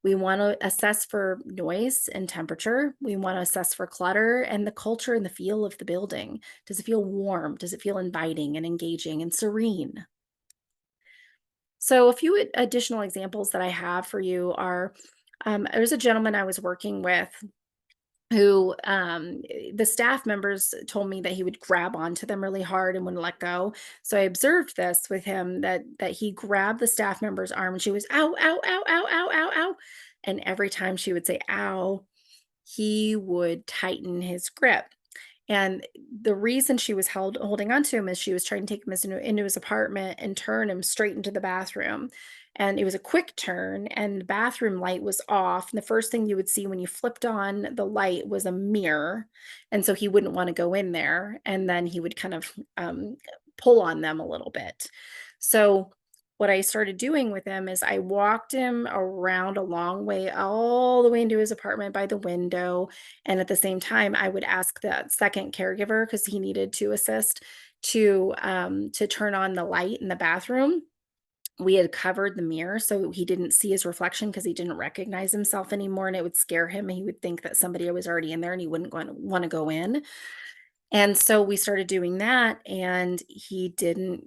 We want to assess for noise and temperature. We want to assess for clutter and the culture and the feel of the building. Does it feel warm? Does it feel inviting and engaging and serene? So, a few additional examples that I have for you are there's a gentleman I was working with who the staff members told me that he would grab onto them really hard and wouldn't let go. So I observed this with him that he grabbed the staff member's arm and she was ow, ow, ow, ow, ow, ow, ow. And every time she would say ow, he would tighten his grip. And the reason she was holding on to him is she was trying to take him into his apartment and turn him straight into the bathroom. And it was a quick turn, and the bathroom light was off. And the first thing you would see when you flipped on the light was a mirror. And so he wouldn't want to go in there. And then he would kind of pull on them a little bit. So, what I started doing with him is I walked him around a long way, all the way into his apartment by the window, and at the same time, I would ask that second caregiver, because he needed to assist, to turn on the light in the bathroom. We had covered the mirror so he didn't see his reflection because he didn't recognize himself anymore, and it would scare him, and he would think that somebody was already in there, and he wouldn't wanna go in. And so we started doing that, and he didn't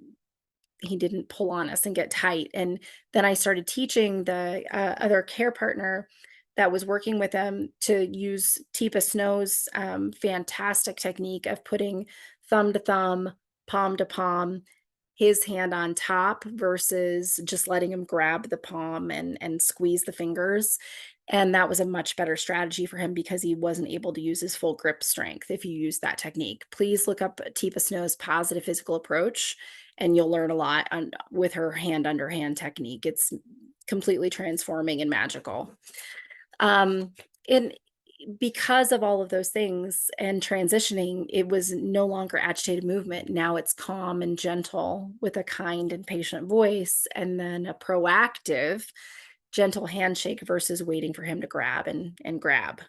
pull on us and get tight. And then I started teaching the other care partner that was working with them to use Teepa Snow's fantastic technique of putting thumb to thumb, palm to palm, his hand on top versus just letting him grab the palm and squeeze the fingers. And that was a much better strategy for him because he wasn't able to use his full grip strength if you use that technique. Please look up Teepa Snow's positive physical approach and you'll learn a lot with her hand under hand technique. It's completely transforming and magical. And because of all of those things and transitioning, it was no longer agitated movement. Now it's calm and gentle with a kind and patient voice, and then a proactive, gentle handshake versus waiting for him to grab and grab.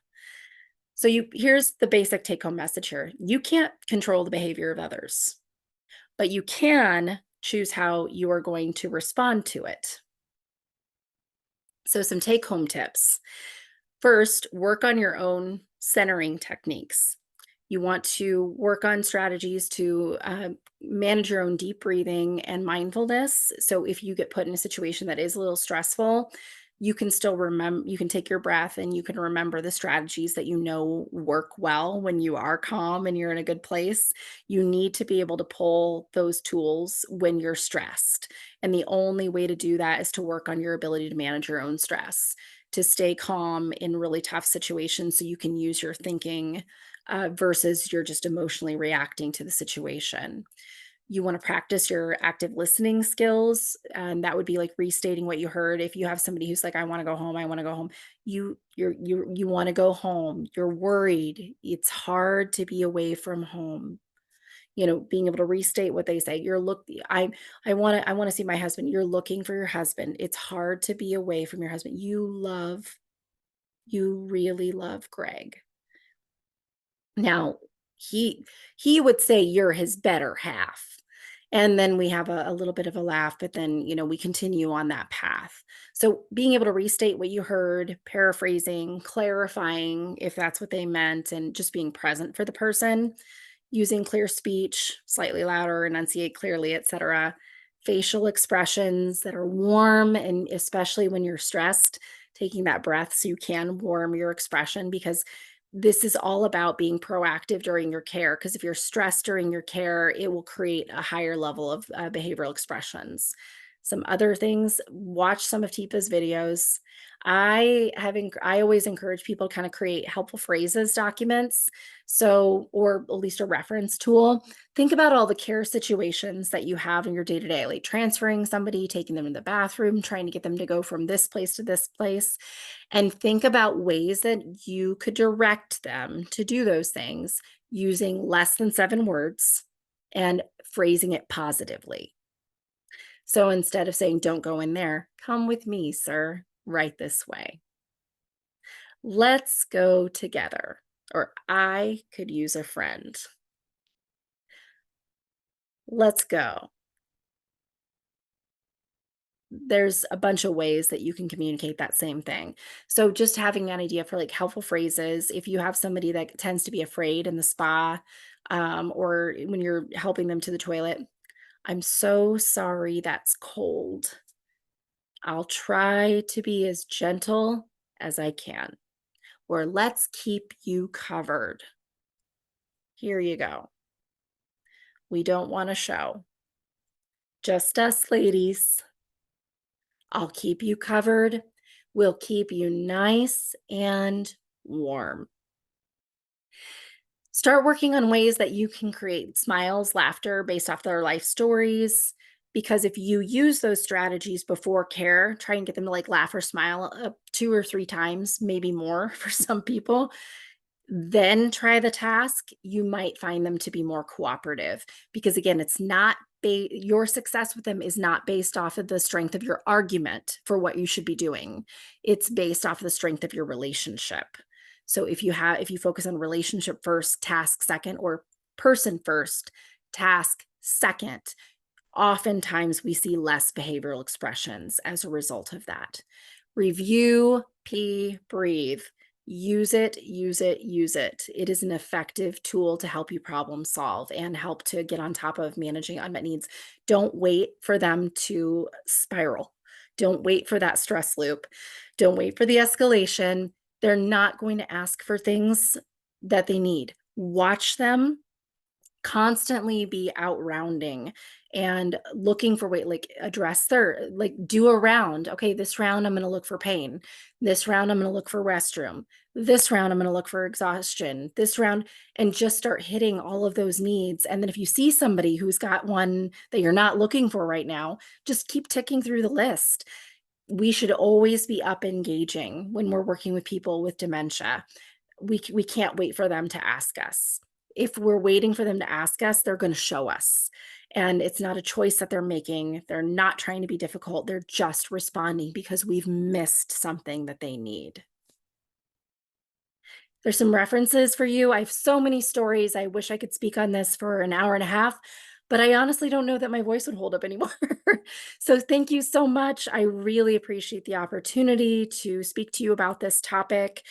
So here's the basic take home message here. You can't control the behavior of others, but you can choose how you are going to respond to it. So some take home tips. First, work on your own centering techniques. You want to work on strategies to manage your own deep breathing and mindfulness. So, if you get put in a situation that is a little stressful, you can still remember, you can take your breath and you can remember the strategies that you know work well when you are calm and you're in a good place. You need to be able to pull those tools when you're stressed. And the only way to do that is to work on your ability to manage your own stress, to stay calm in really tough situations so you can use your thinking versus you're just emotionally reacting to the situation. You want to practice your active listening skills, and that would be like restating what you heard. If you have somebody who's like, "I want to go home, I want to go home," you want to go home. You're worried. It's hard to be away from home. Being able to restate what they say. I want to see my husband. You're looking for your husband. It's hard to be away from your husband. You really love Greg. Now, he would say you're his better half. And then we have a little bit of a laugh, but then, we continue on that path. So being able to restate what you heard, paraphrasing, clarifying if that's what they meant, and just being present for the person, using clear speech, slightly louder, enunciate clearly, etc. Facial expressions that are warm, and especially when you're stressed, taking that breath so you can warm your expression, because this is all about being proactive during your care. Because if you're stressed during your care, it will create a higher level of behavioral expressions. Some other things, watch some of Tipa's videos. I always encourage people to kind of create helpful phrases documents, so, or at least a reference tool. Think about all the care situations that you have in your day to day, like transferring somebody, taking them to the bathroom, trying to get them to go from this place to this place, and think about ways that you could direct them to do those things using less than 7 words and phrasing it positively. So instead of saying, "Don't go in there," "Come with me, sir, right this way. Let's go together," or "I could use a friend. Let's go." There's a bunch of ways that you can communicate that same thing. So just having an idea for like helpful phrases, if you have somebody that tends to be afraid in the spa, or when you're helping them to the toilet, "I'm so sorry that's cold. I'll try to be as gentle as I can." Or, "Let's keep you covered. Here you go. We don't want a show. Just us ladies. I'll keep you covered. We'll keep you nice and warm." Start working on ways that you can create smiles, laughter based off their life stories. Because if you use those strategies before care, try and get them to like laugh or smile 2 or 3 times, maybe more for some people, then try the task, you might find them to be more cooperative, because again, it's not your success with them is not based off of the strength of your argument for what you should be doing. It's based off the strength of your relationship. So if you focus on relationship first, task second, or person first, task second, oftentimes we see less behavioral expressions as a result of that. Review, breathe. Use it, use it, use it. It is an effective tool to help you problem solve and help to get on top of managing unmet needs. Don't wait for them to spiral. Don't wait for that stress loop. Don't wait for the escalation. They're not going to ask for things that they need. Watch them constantly be out rounding and looking for way, like address their, like do a round. Okay, this round I'm going to look for pain. This round I'm going to look for restroom. This round I'm going to look for exhaustion. This round, and just start hitting all of those needs. And then if you see somebody who's got one that you're not looking for right now, just keep ticking through the list. We should always be up engaging when we're working with people with dementia. We can't wait for them to ask us. If we're waiting for them to ask us, they're gonna show us, and it's not a choice that they're making. They're not trying to be difficult, they're just responding because we've missed something that they need. There's some references for you. I have so many stories. I wish I could speak on this for an hour and a half, but I honestly don't know that my voice would hold up anymore. So thank you so much. I really appreciate the opportunity to speak to you about this topic.